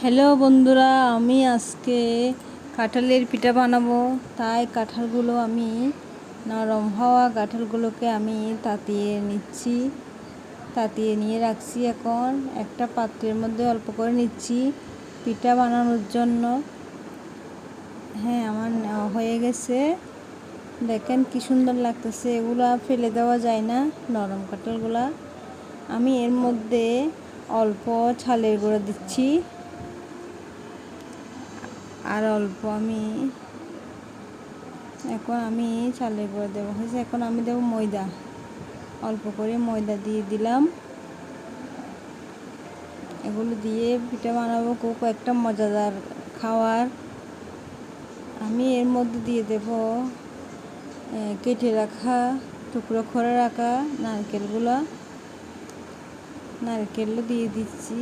Hello বন্ধুরা, আমি আজকে কাঁঠালের পিঠা বানাবো। তাই কাঁঠালগুলো আমি নরম হওয়া কাঁঠালগুলোকে আমি তাতিয়ে নিচ্ছি, তাতিয়ে নিয়ে রাখছি। এখন একটা পাত্রের মধ্যে অল্প করে নিচ্ছি পিঠা বানানোর জন্য। হ্যাঁ, আমার নেওয়া হয়ে গেছে। দেখেন কি সুন্দর লাগতেছে। এগুলা ফেলে দেওয়া যায় না, নরম কাঁঠালগুলা। আমি এর মধ্যে অল্প ছালের গুঁড়ো দিচ্ছি, আর অল্প এখন আমি চালের গুঁড়ো দেবো হয়েছে। এখন আমি দেবো ময়দা, অল্প করে ময়দা দিয়ে দিলাম। এগুলো দিয়ে পিঠা বানাবো, খুব একটা মজাদার খাবার। আমি এর মধ্যে দিয়ে দেব কেটে রাখা, টুকরো করে রাখা নারকেলও দিয়ে দিচ্ছি।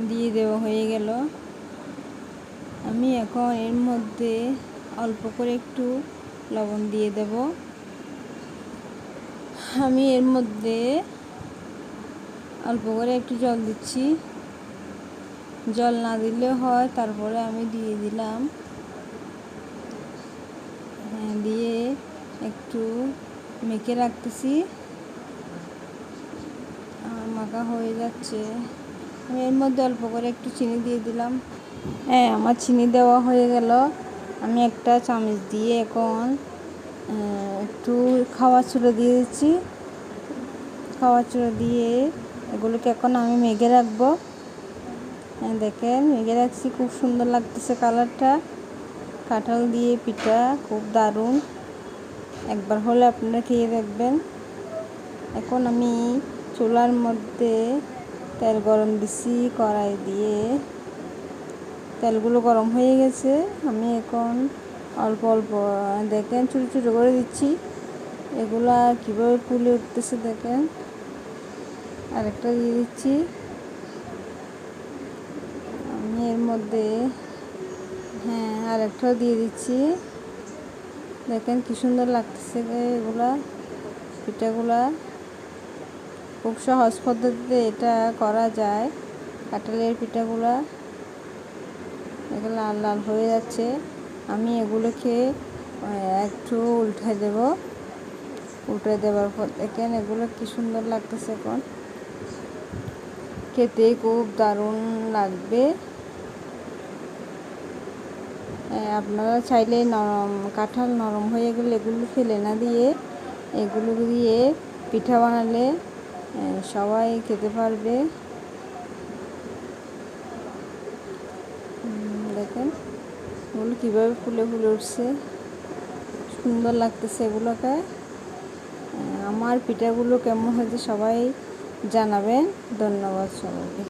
দিয়ে দেওয়া হয়ে গেল। আমি এখন এর মধ্যে অল্প করে একটু লবণ দিয়ে দেব। আমি এর মধ্যে অল্প করে একটু জল দিচ্ছি। জল না দিলেও হয়, তারপরে আমি দিয়ে দিলাম। দিয়ে একটু মেখে রাখতেছি। মাখা হয়ে যাচ্ছে। আমি এর মধ্যে অল্প করে একটু চিনি দিয়ে দিলাম। আমার চিনি দেওয়া হয়ে গেল। আমি একটা চামচ দিয়ে এখন একটু খাওয়া চুড়ো দিয়ে দিচ্ছি। খাওয়া চুড়ো দিয়ে এগুলোকে এখন আমি মেখে রাখবো। দেখেন, মেখে রাখছি। খুব সুন্দর লাগতেছে কালারটা। কাঁঠাল দিয়ে পিঠা খুব দারুণ। একবার হলে আপনারা খেয়ে দেখবেন। এখন আমি চুলার মধ্যে তেল গরম দিছি, কড়াই দিয়ে তেলগুলো গরম হয়ে গেছে। আমি এখন অল্প অল্প দেখেন ছোটো ছোটো করে দিচ্ছি। এগুলা কীভাবে ফুলে উঠতেছে দেখেন। আরেকটা দিয়ে দিচ্ছি। আমি এর মধ্যে আরেকটাও দিয়ে দিচ্ছি। দেখেন কি সুন্দর লাগতেছে এগুলা পিঠাগুলা। খুব সহজ পদ্ধতিতে এটা করা যায়। কাঁঠালের পিঠাগুলা এগুলো লাল লাল হয়ে যাচ্ছে। আমি এগুলোকে একটু উল্টে দেব। উল্টে দেওয়ার পর দেখেন এগুলো কি সুন্দর লাগতেছে। এখন খেতে খুব দারুণ লাগবে। আপনারা চাইলে কাঁঠাল নরম হয়ে গেলে এগুলো ফেলে না দিয়ে এগুলো দিয়ে পিঠা বানালে সবাই খেতে পারবে। দেখেন এগুলো কীভাবে ফুলে ফুলে উঠছে, সুন্দর লাগতেছে এগুলোকে। আমার পিঠাগুলো কেমন হয়েছে সবাই জানাবেন। ধন্যবাদ সবাইকে।